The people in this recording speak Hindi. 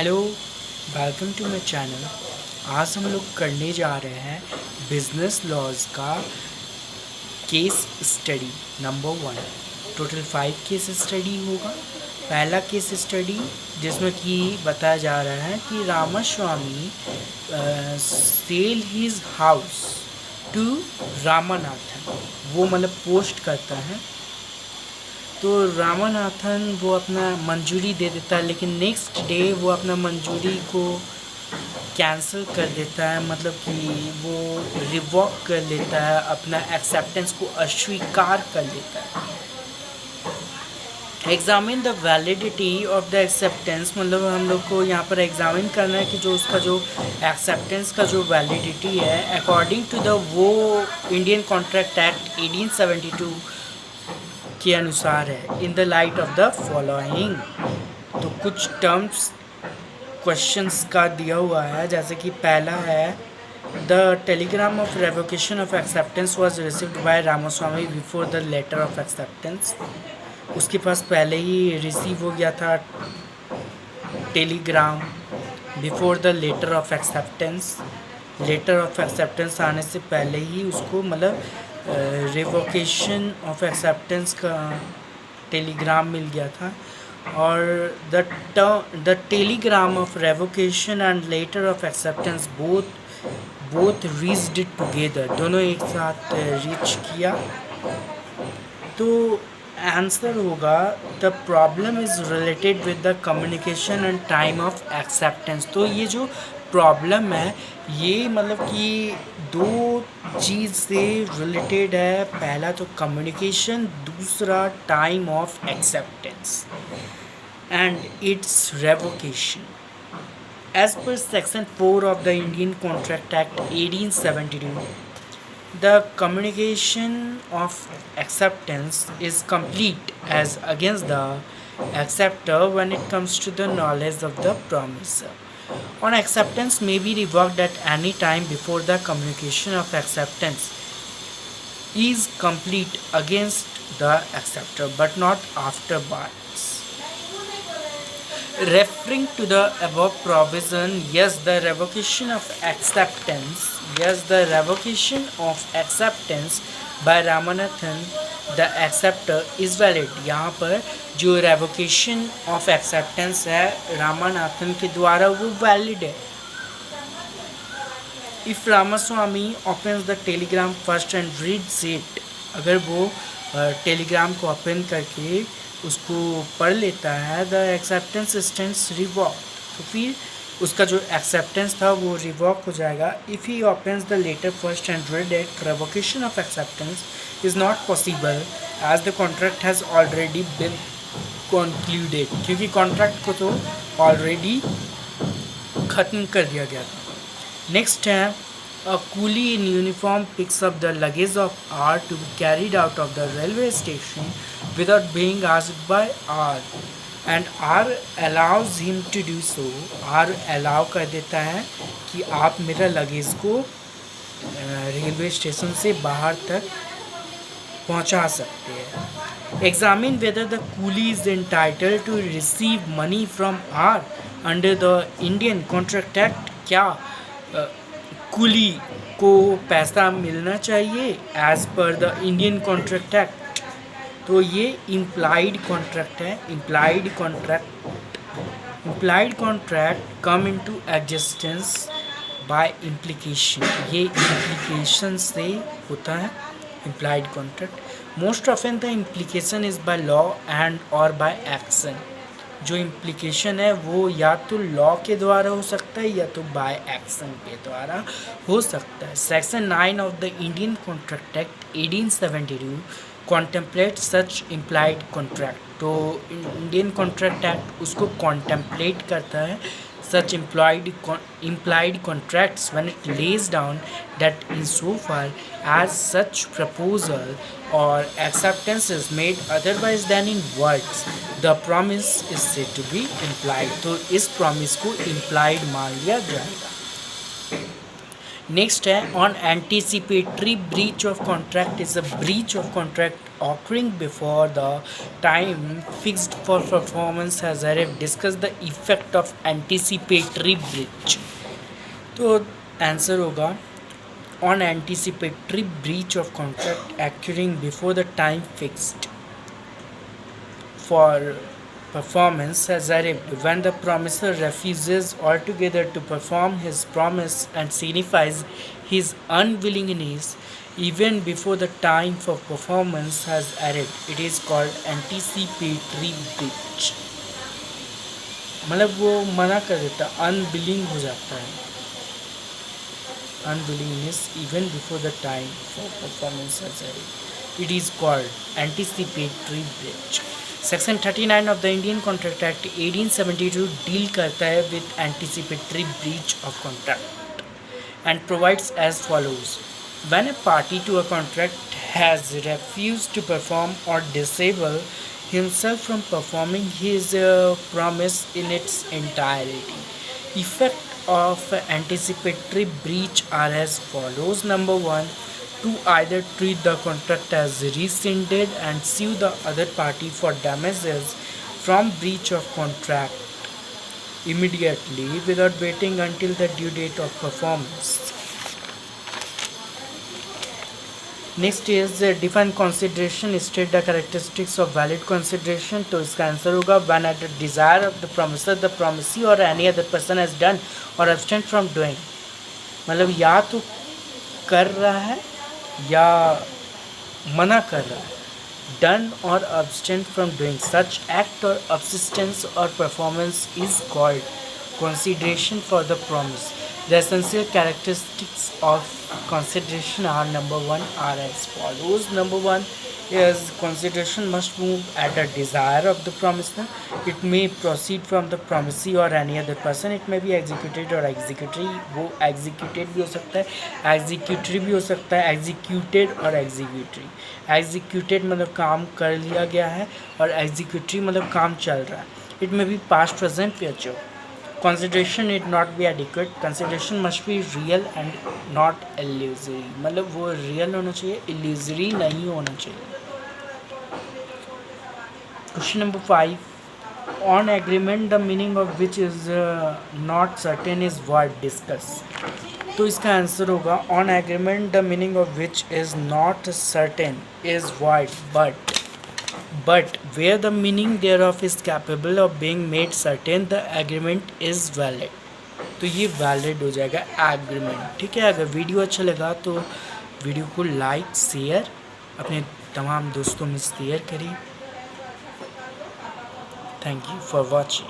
Hello, welcome to my channel. आज हम लोग करने जा रहे हैं बिजनेस लॉज का case study number 1। Total 5 case study होगा। पहला केस स्टडी जिसमें कि बताया जा रहा है कि Ramaswamy sell his house to Ramanathan. वो मतलब पोस्ट करता है तो रामानाथन वो अपना मंजूरी दे देता है, लेकिन नेक्स्ट डे वो अपना मंजूरी को कैंसिल कर देता है, मतलब कि वो रिवॉक कर लेता है, अपना एक्सेप्टेंस को अस्वीकार कर लेता है। Examine the validity of the acceptance, मतलब हम लोग को यहाँ पर एग्जामिन करना है कि जो उसका जो एक्सेप्टेंस का जो वैलिडिटी है अकॉर्डिंग टू द वो इंडियन कॉन्ट्रैक्ट एक्ट 1872 के अनुसार है। In the light of the following, तो कुछ टर्म्स क्वेश्चंस का दिया हुआ है, जैसे कि पहला है the telegram of revocation of acceptance was received by Ramaswamy before the letter of acceptance. उसके पास पहले ही रिसीव हो गया था telegram before the letter of acceptance. Letter of acceptance आने से पहले ही उसको मतलब रिवोकेशन ऑफ एक्सेप्टेंस का टेलीग्राम मिल गया था। और the telegram of revocation and letter of acceptance both reached together, दोनों एक साथ रीच किया। तो आंसर होगा the problem is related with the communication and time of acceptance. तो ये जो प्रॉब्लम है ये मतलब कि दो चीज़ से रिलेटेड है। पहला तो कम्युनिकेशन, दूसरा time of acceptance and its revocation. As per section 4 of the Indian contract act 1872, the communication of acceptance is complete as against the acceptor when it comes to the knowledge of the promiser. On acceptance may be revoked at any time before the communication of acceptance is complete against the acceptor, but not afterwards. Referring to the above provision, the revocation of acceptance by Ramanathan, the acceptor, is valid. यहाँ पर जो revocation of acceptance है रामानाथन के द्वारा वो valid है। If Ramaswamy opens the telegram first and reads it, अगर वो टेलीग्राम को ओपन करके उसको पढ़ लेता है, द एक्सेप्टेंस स्टैंड्स रिवॉक, तो फिर उसका जो एक्सेप्टेंस था वो रिवॉक हो जाएगा। If he opens the letter first and read it, revocation of acceptance is not possible as the contract has already been concluded, क्योंकि कॉन्ट्रैक्ट को तो ऑलरेडी ख़त्म कर दिया गया था। नेक्स्ट है a coolie in uniform picks up the luggage of R to be carried out of the railway station without being asked by R, and R allows him to do so. R allow कर देता है कि आप मेरा लगेज को रेलवे स्टेशन से बाहर तक पहुंचा सकते हैं। Examine whether the coolie is entitled to receive money from R under the Indian Contract Act। क्या कुली को पैसा मिलना चाहिए as per the Indian contract act? तो ये इम्प्लाइड कॉन्ट्रैक्ट है। Implied contract come into existence by implication, ये इम्प्लीकेशन से होता है implied contract. Most often the implication is by law and और बाय एक्शन। जो इम्प्लीकेशन है वो या तो लॉ के द्वारा हो सकता है या तो बाय एक्शन के द्वारा हो सकता है। Section 9 of the Indian contract act 1872 contemplate such implied contract. तो इंडियन कॉन्ट्रैक्ट एक्ट उसको कॉन्टेम्पलेट करता है such implied contracts when it lays down that insofar as such proposal or acceptance is made otherwise than in words, the promise is said to be implied। तो इस promise को implied मान लिया जाएगा। नेक्स्ट है on anticipatory breach of contract is a breach of contract occurring before the time fixed for performance has arrived. Discuss the effect of anticipatory breach. तो आंसर होगा on anticipatory breach of contract occurring before the time fixed for performance has arrived, when the promiser refuses altogether to perform his promise and signifies his unwillingness even before the time for performance has arrived, it is called anticipatory breach. मतलब वो मना कर देता, अनविलिंग हो जाता है, unwillingness even before the time for performance has arrived. It is called anticipatory breach. Section 39 of the Indian Contract Act 1872 deal करता है with anticipatory breach of contract and provides as follows. When a party to a contract has refused to perform or disable himself from performing his promise in its entirety, effect of anticipatory breach are as follows. Number one, to either treat the contract as rescinded and sue the other party for damages from breach of contract immediately without waiting until the due date of performance. Next is define consideration, state the characteristics of valid consideration. तो इसका आंसर होगा when at the desire of the promisor the promisee or any other person has done or abstained from doing. मतलब या तो कर रहा है या मना कर रहा है. Done or abstained from doing such act और अब्सिस्टेंस और performance is called consideration for the promise. The essential characteristics of consideration are number one are as follows. Number one is consideration must move at the desire of the promisor. It may proceed from the promisee or any other person. It may be executed or executory. वो executed भी हो सकता है, executory भी हो सकता है, executed और executory. Executed मतलब काम कर लिया गया है और executory मतलब काम चल रहा है. It may be past, present, future. Consideration need not be adequate. Consideration must be real and not illusory. मतलब वो real होना चाहिए, illusory नहीं होना चाहिए. Question number 5. On agreement, the meaning of which is not certain is what discuss. तो इसका आंसर होगा on agreement, the meaning of which is not certain is void, but where the meaning thereof is capable of being made certain, the agreement is valid. तो ये वैलिड हो जाएगा एग्रीमेंट. ठीक है. अगर वीडियो अच्छा लगा तो वीडियो को लाइक शेयर अपने तमाम दोस्तों में शेयर करिए. Thank you for watching.